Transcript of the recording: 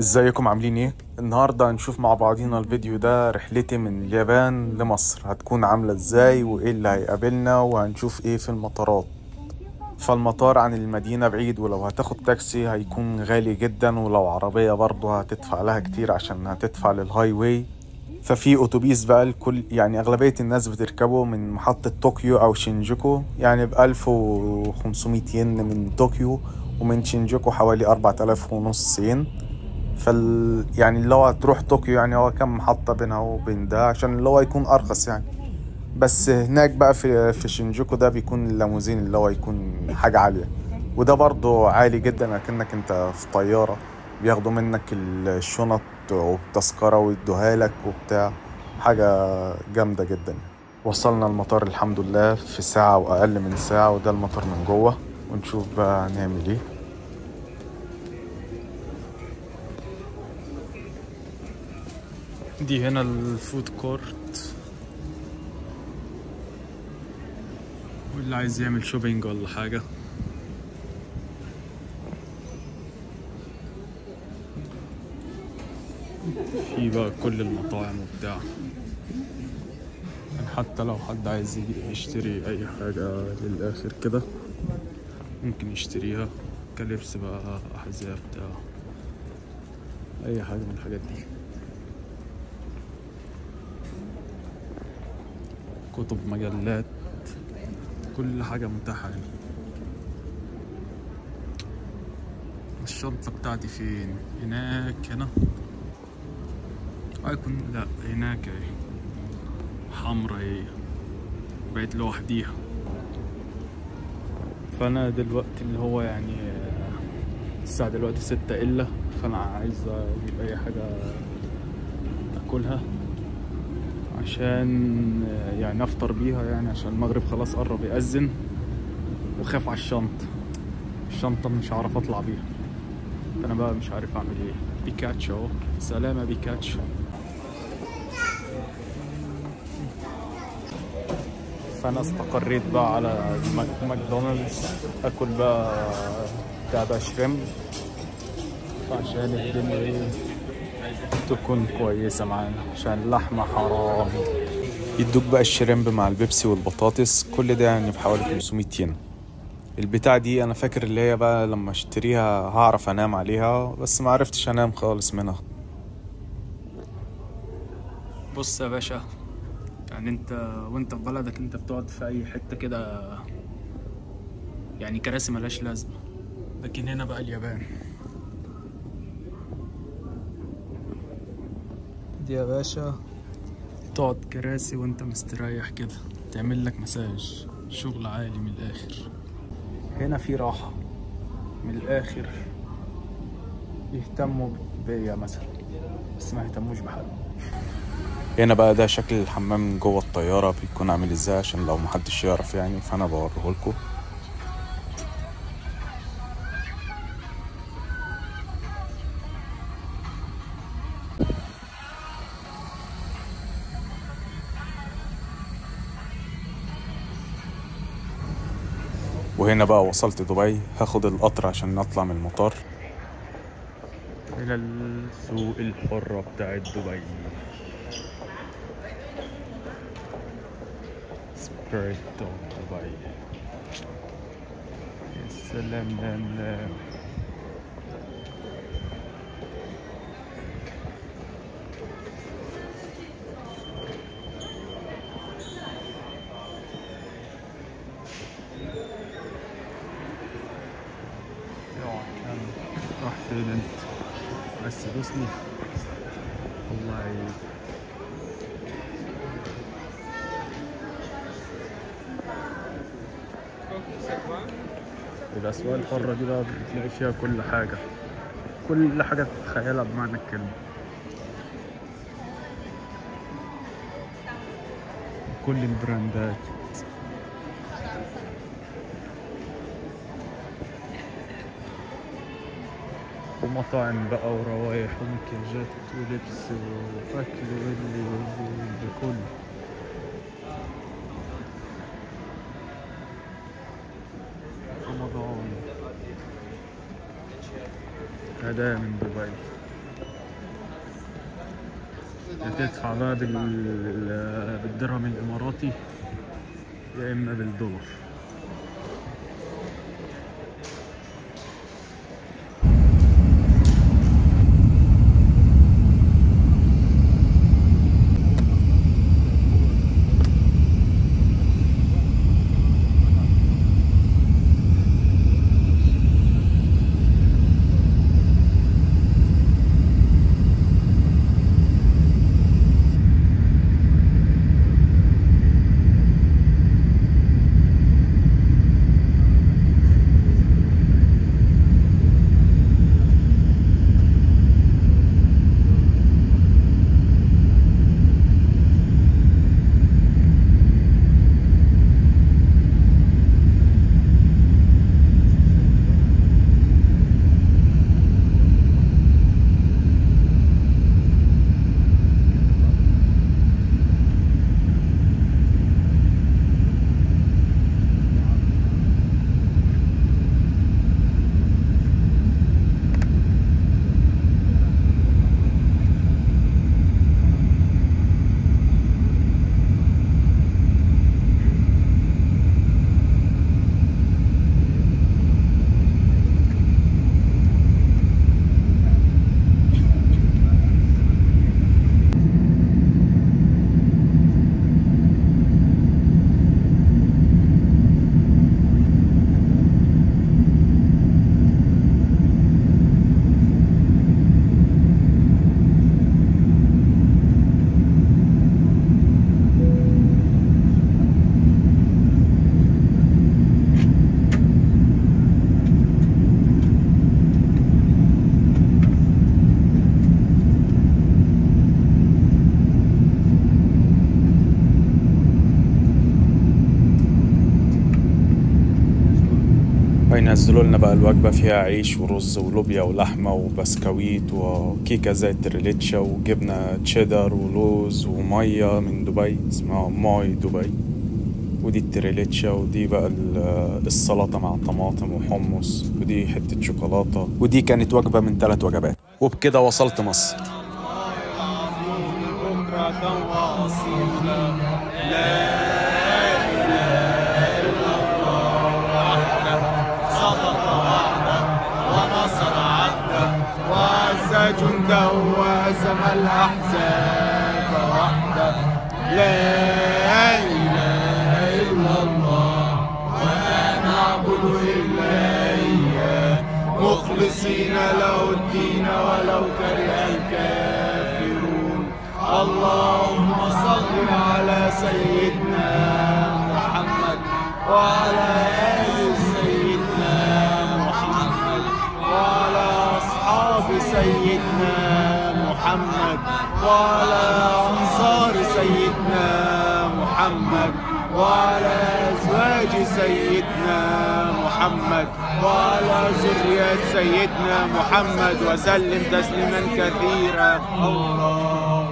ازيكم عاملين ايه؟ النهاردة هنشوف مع بعضينا الفيديو ده رحلتي من اليابان لمصر هتكون عاملة ازاي وايه اللي هيقابلنا وهنشوف ايه في المطارات. فالمطار عن المدينة بعيد، ولو هتاخد تاكسي هيكون غالي جدا، ولو عربية برضه هتدفع لها كتير عشان هتدفع للهاي واي. ففي اتوبيس بقى الكل، يعني اغلبية الناس بتركبه من محطة طوكيو او شينجوكو، يعني ب1500 ين من طوكيو، ومن شينجوكو حوالي 4500 ين. يعني اللي هو تروح طوكيو، يعني هو كم محطة بينها وبين ده عشان اللي هو يكون أرخص يعني. بس هناك بقى في شينجوكو ده بيكون الليموزين اللي هو يكون حاجة عالية، وده برضه عالي جدا، أكنك انت في طيارة. بياخدوا منك الشنط والتذكرة ويدوها لك وبتاع، حاجة جامدة جدا. وصلنا المطار الحمد لله في ساعة وأقل من ساعة، وده المطار من جوه، ونشوف بقى هنعمل ايه. دي هنا الفود كورت، واللي عايز يعمل شوبينج ولا حاجة. في بقى كل المطاعم وبتاع، يعني حتى لو حد عايز يجي يشتري أي حاجة للآخر كده ممكن يشتريها، كلبس بقى، أحذية، بتاع أي حاجة من الحاجات دي. كتب، مجلات، كل حاجة متاحة هنا. الشنطة بتاعتي فين؟ هناك، هنا هيكون، لا هناك اهي، حمرا هي، بقت لوحديها. فانا دلوقتي اللي هو يعني الساعة دلوقتي 6 الا، فانا عايز اجيب اي حاجة اكلها عشان يعني افطر بيها، يعني عشان المغرب خلاص قرب يأذن، وخاف على الشنطة مش هعرف اطلع بيها. فانا بقى مش عارف اعمل ايه. بيكاتشو، سلامة بيكاتشو. فانا استقريت بقى على ماكدونالدز، اكل بقى بتاع ده شريمب، عشان الدنيا ايه تكون كويسة معانا، عشان اللحمة حرام. يدوك بقى الشريمب مع البيبسي والبطاطس، كل ده يعني بحوالي 500 ين. البتاع دي انا فاكر اللي هي بقى لما اشتريها هعرف انام عليها، بس ما عرفتش انام خالص منها. بص يا باشا، يعني انت وانت في بلدك انت بتقعد في اي حتة كده، يعني كراسي ملهاش لازمة، لكن هنا بقى اليابان دي يا باشا تقعد كراسي وانت مستريح كده، تعمل لك مساج، شغل عالي من الاخر. هنا في راحة من الاخر، يهتموا بيا مثلا بس ما يهتموش بحد. هنا بقى ده شكل الحمام من جوه الطيارة بيكون عامل ازاي، عشان لو محدش يعرف يعني، فانا بوريه لكم. وهنا بقى وصلت دبي، هاخد القطر عشان نطلع من المطار إلى السوق الحرة بتاعت دبي. سبريت دبي، يا سلام لله. راح فين انت؟ بس دوسني والله. الأسواق الحرة دي بقى بتلاقي فيها كل حاجة، كل حاجة تتخيلها بمعنى الكلمة، كل البراندات. ومطاعم بقى وروايح ومكياجات ولبس وأكل واللي كله. رمضان هدايا من دبي. تدفع بقى بالدرهم الإماراتي يا إما بالدولار. هينزلوا لنا بقى الوجبة فيها عيش ورز ولوبيا ولحمة وبسكويت وكيكة زي التريليتشا وجبنة تشيدر ولوز ومية من دبي اسمها ماي دبي، ودي التريليتشا، ودي بقى السلطة مع طماطم وحمص، ودي حتة شوكولاتة، ودي كانت وجبة من 3 وجبات. وبكده وصلت مصر. جنده وهزم الأحزاب وحده، لا إله إلا الله ولا نعبد إلا إياه مخلصين له الدين ولو كره الكافرون. اللهم صل على سيدنا محمد وعلى آل سيدنا محمد وعلى أصحاب سيدنا محمد وعلى أنصار سيدنا محمد وعلى أزواج سيدنا محمد وعلى ذرية سيدنا محمد وسلم تسليما كثيرا. الله